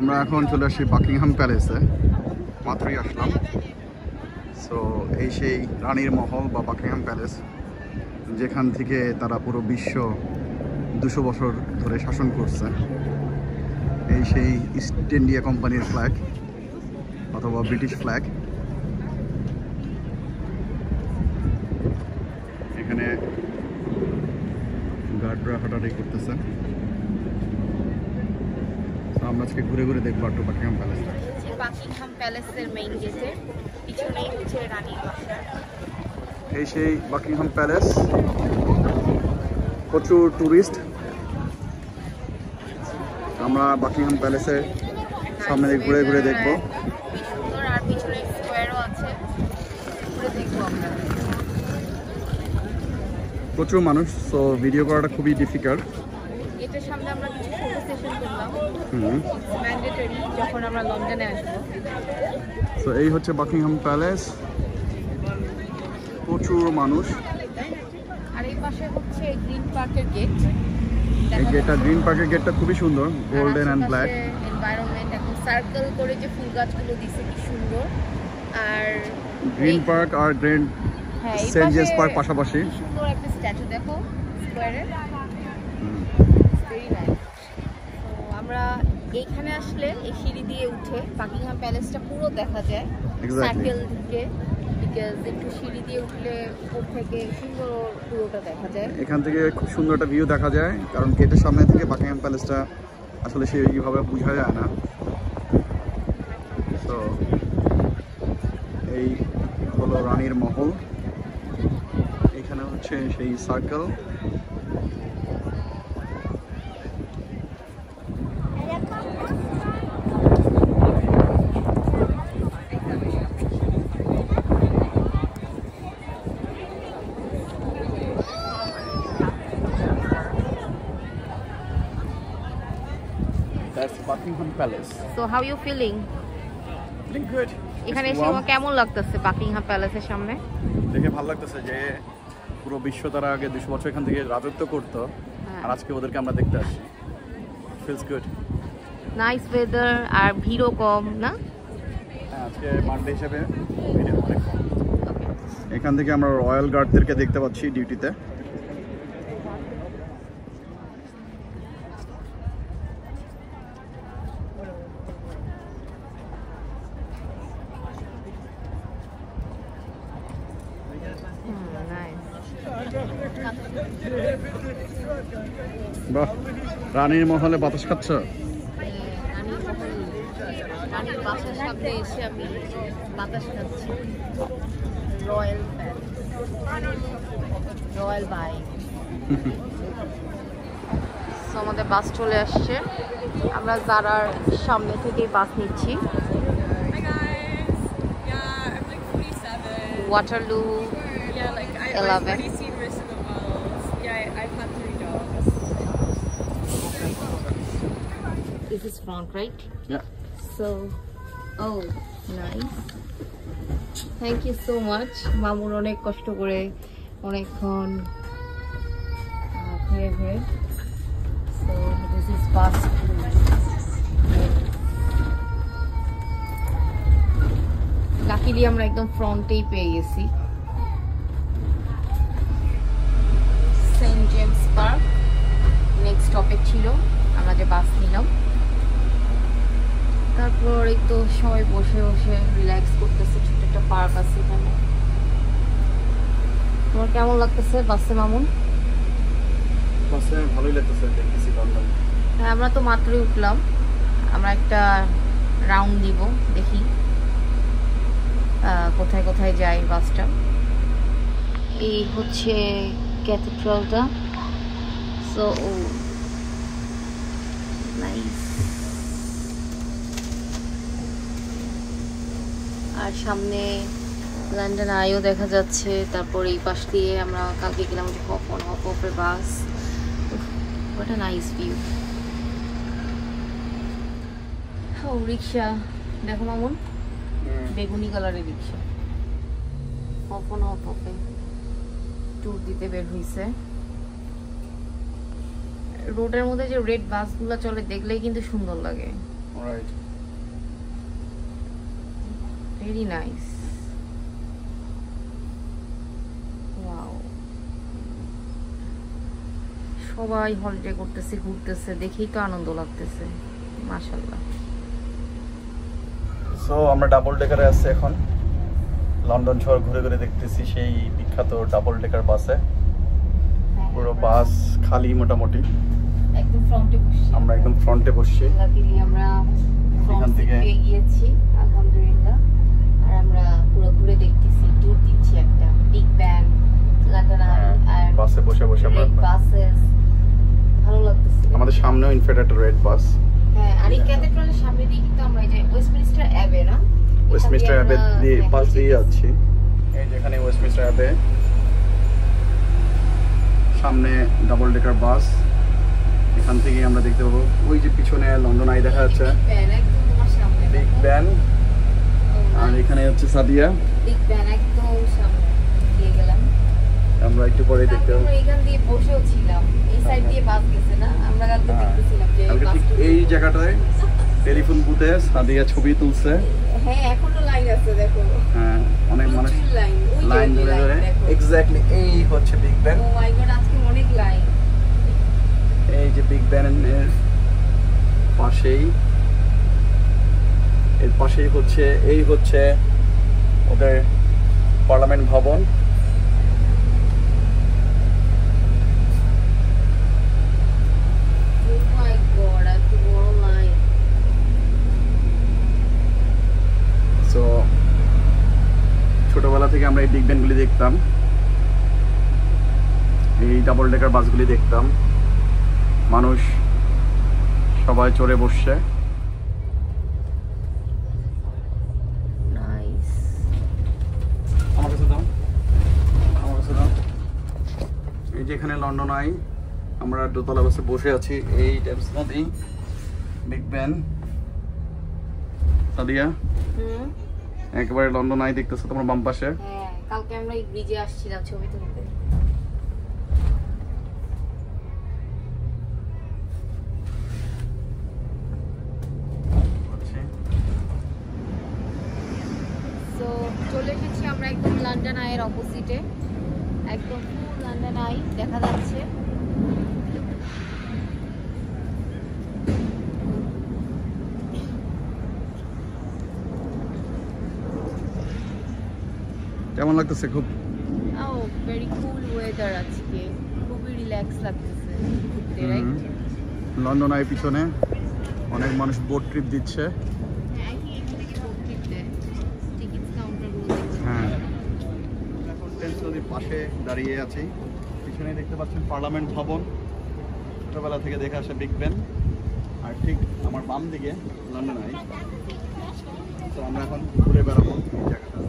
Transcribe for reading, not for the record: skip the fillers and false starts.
আমরা এখন চলে আসি বাকিংহাম প্যালেসে, মাত্রই আসলাম। সো এই সেই রানীর মহল বা বাকিংহাম প্যালেস, যেখান থেকে তারা পুরো বিশ্ব 200 বছর ধরে শাসন করছে। এই সেই ইস্ট ইন্ডিয়া কোম্পানির ফ্ল্যাগ অথবা ব্রিটিশ ফ্ল্যাগ। এখানে গার্ডরা হাঁটাহাঁটি করতেছে। আমরা আজকে ঘুরে ঘুরে দেখবো একটু বাকিংহাম প্যালেসটা। বাকিংহাম প্যালেসের মেইন গেটে পিছনেই হচ্ছে রানীর বাসা। এই সেই বাকিংহাম প্যালেস, প্রচুর টুরিস্ট। আমরা বাকিংহাম প্যালেসের সামনে ঘুরে ঘুরে দেখবো। সুন্দর, আর পিছনে স্কোয়ারও আছে, ঘুরে দেখবো আমরা। প্রচুর মানুষ, সো ভিডিও করাটা খুবই ডিফিকাল্ট। গেটের সামনে আমরা কিছু ফটো সেশন করলাম, ম্যান্ডেটরি যখন আমরা লন্ডনে আসবো। সো এই হচ্ছে বাকিংহাম প্যালেস, প্রচুর মানুষ। আর এই পাশে হচ্ছে গ্রিন পার্কের গেট। এই গেটটা, গ্রিন পার্কের গেটটা খুবই সুন্দর, গোল্ডেন অ্যান্ড ব্ল্যাক। এনভায়রনমেন্ট একদম সার্কেল করে যে ফুল গাছগুলো দিছে কি সুন্দর। আর গ্রিন পার্ক আর গ্র্যান্ড সেন্ট জেমস পার্ক পাশাপাশি। সুন্দর একটা স্ট্যাচু দেখো স্কোয়ারে, ভেরি নাইস। তো আমরা এইখানে আসলে এই সিঁড়ি দিয়ে উঠে বাকিংহাম প্যালেসটা পুরো দেখা যায় সার্কেল থেকে, বিকজ একটু সিঁড়ি দিয়ে উঠলে উপর থেকে সুন্দর পুরোটা দেখা যায়। এখান থেকে খুব সুন্দর একটা ভিউ দেখা যায়, কারণ গেটের সামনে থেকে বাকিংহাম প্যালেসটা আসলে সেইভাবে বোঝা যায় না। তো এই হলো রানীর মহল, এখানে হচ্ছে সেই circle. That's Buckingham Palace. So how you feeling? Feeling good. এখানে এসে তোমার কেমন লাগতেছে বাকিংহাম প্যালেসের সামনে? দেখে ভালো লাগতেছে যে পুরো বিশ্ব তারা আগে 200 বছর এখান থেকে রাজত্ব করতো, আর আজকে ওদেরকে আমরা দেখতে আসছি। Feels good. নাইস ওয়েদার, আর ভিড়ও কম না? আজকে মানডে হিসেবে ভিড় অনেক কম। এখান থেকে আমরা রয়্যাল গার্ডদেরকে দেখতে পাচ্ছি ডিউটিতে। বাহ, রানীর মহলে বাতাস খাচ্ছ? রানীর বাসার সামনে এসে আমি বাতাস খাচ্ছি। Royal bye. আমাদের বাস চলে আসছে, আমরা জারার সামনে থেকে বাস নিচ্ছি। Waterloo 11। This is front, right? Yeah. So, oh, nice. Thank you so much. মামুর অনেক কষ্ট করে অনেকক্ষণ ঘুরে ঘুরে। So, this is bus. Luckily আমরা একদম ফ্রন্টেই পেয়ে গেছি। Saint James Park next stoppage ছিল, আমরা যে বাস নিলাম। তারপর এই তো সবাই বসে বসে রিল্যাক্স করতেছে, ছোট একটা পার্ক আছে এখানে। তোমার কেমন লাগতেছে বাসে মামুন? বাসে ভালোই লাগতেছে, দেখতেছি লন্ডন। হ্যাঁ, আমরা তো মাত্রই উঠলাম, আমরা একটা রাউন্ড দিব, দেখি কোথায় কোথায় যায় বাসটা। এই হচ্ছে ক্যাথেড্রালটা। So nice. আর সামনে লন্ডন আইও দেখা যাচ্ছে। তারপর এই পাশ দিয়ে আমরা কালকে গেলাম হপ অফের bus. What a nice view. ও রিক্সা দেখো মামুন, বেগুনি কালারের রিক্সা। হপ অফে ট্যুর দিতে বের হয়েছে। রোডের মধ্যে যে রেড বাসগুলো চলে দেখলেই কিন্তু সুন্দর লাগে। Alright. Very nice. Wow. সবাই হলিডে করতেছে, ঘুরতেছে, দেখেই তো আনন্দ লাগতেছে। মাশাআল্লাহ। সো আমরা ডাবল ডেকারে আছি এখন, লন্ডন শহর ঘুরে ঘুরে দেখতেছি সেই বিখ্যাত ডাবল ডেকার বাসে। পুরো বাস খালি মোটামুটি, একদম ফ্রন্টে বসছি। আমরা একদম ফ্রন্টে বসছি। লাকিলি আমরা এখান থেকে পেয়ে গিয়েছি আলহামদুলিল্লাহ। আর আমরা পুরো ঘুরে দেখতেছি, ট্যুর দিচ্ছি একটা বিগ ব্যান, লন্ডন আই আর বাসে বসে বসে আমরা বাসেস ভালো লাগতেছে। আমাদের সামনেও ইনফ্যাক্ট একটা রেড বাস। হ্যাঁ, আর এই ক্যাথেড্রালের সামনে দিয়ে কিন্তু আমরা এই যে ওয়েস্টমিনিস্টার অ্যাবে না, ওয়েস্টমিনিস্টার অ্যাবে দিয়ে পাশ দিয়ে যাচ্ছি। এই যেখানে ওয়েস্টমিনিস্টার অ্যাবে, সামনে ডাবল ডেকার বাস। এখান থেকে আমরা দেখতে পাবো ওই যে পিছনে লন্ডন আই দেখা যাচ্ছে, একদম তোমার সামনে বিগ ব্যান। আর এখানে হচ্ছে সাদিয়া, বিগ ব্যান একদম সামনে দিয়ে গেলাম। আমরা একটু পরে দেখতে পাবো। আমরা এখান দিয়ে বসেও ছিলাম, এই সাইড দিয়ে বাস গেছে না, আমরা কালকে দেখতেছিলাম যে কালকে ঠিক এই জায়গাটায় টেলিফোন বুথে সাদিয়া ছবি তুলছে। হ্যাঁ, এখনো লাইন আছে দেখো। হ্যাঁ, অনেক মানুষ লাইন লাইন ধরে ধরে। এক্স্যাক্টলি এই হচ্ছে বিগ ব্যান। ও মাই গড, আজকে অনেক লাইন। এই যে বিগ ব্যানের পাশেই, এর পাশেই হচ্ছে এই হচ্ছে ওদের পার্লামেন্ট ভবন। ও মাই গড, এত বড় লাইন। সো ছোটবেলা থেকে আমরা এই বিগ ব্যানগুলি দেখতাম, এই ডাবল ডেকার বাসগুলি দেখতাম, মানুষ সবাই চড়ে বসছে। নাইস। আমার কাছে দাও, আমার কাছে দাও। এই যে এখানে লন্ডন আই, আমরা দোতলা বাসে বসে আছি। এই টেমস নদী, বিগ ব্যান, সাদিয়া একেবারে লন্ডন আই দেখতেছো তোমার বাম পাশে। হ্যাঁ, কালকে আমরা এই ব্রিজে আসছিলাম ছবি তুলতে। সো চলে এসেছি আমরা একদম লন্ডন আইয়ের অপোজিটে, একদম ফুল লন্ডন আই দেখা যাচ্ছে। কেমন লাগতেছে? খুব ভেরি কুল ওয়েদার আজকে, খুবই রিল্যাক্স লাগতেছে ঘুরতে, রাইট? লন্ডন আই পিছনে অনেক মানুষ বোট ট্রিপ দিচ্ছে। হ্যাঁ, আই থিংক এখান থেকে বোট ট্রিপে টিকিট কাউন্টারগুলো দেখতে। হ্যাঁ, এখন টেমস নদীর পাশে দাঁড়িয়ে আছি। পিছনে দেখতে পাচ্ছেন পার্লামেন্ট ভবন, ছোটবেলা থেকে দেখে আসা বিগ ব্যান। আর ঠিক আমার বাম দিকে লন্ডন আই। তো আমরা এখন ঘুরে বেড়াবো এই জায়গাটা।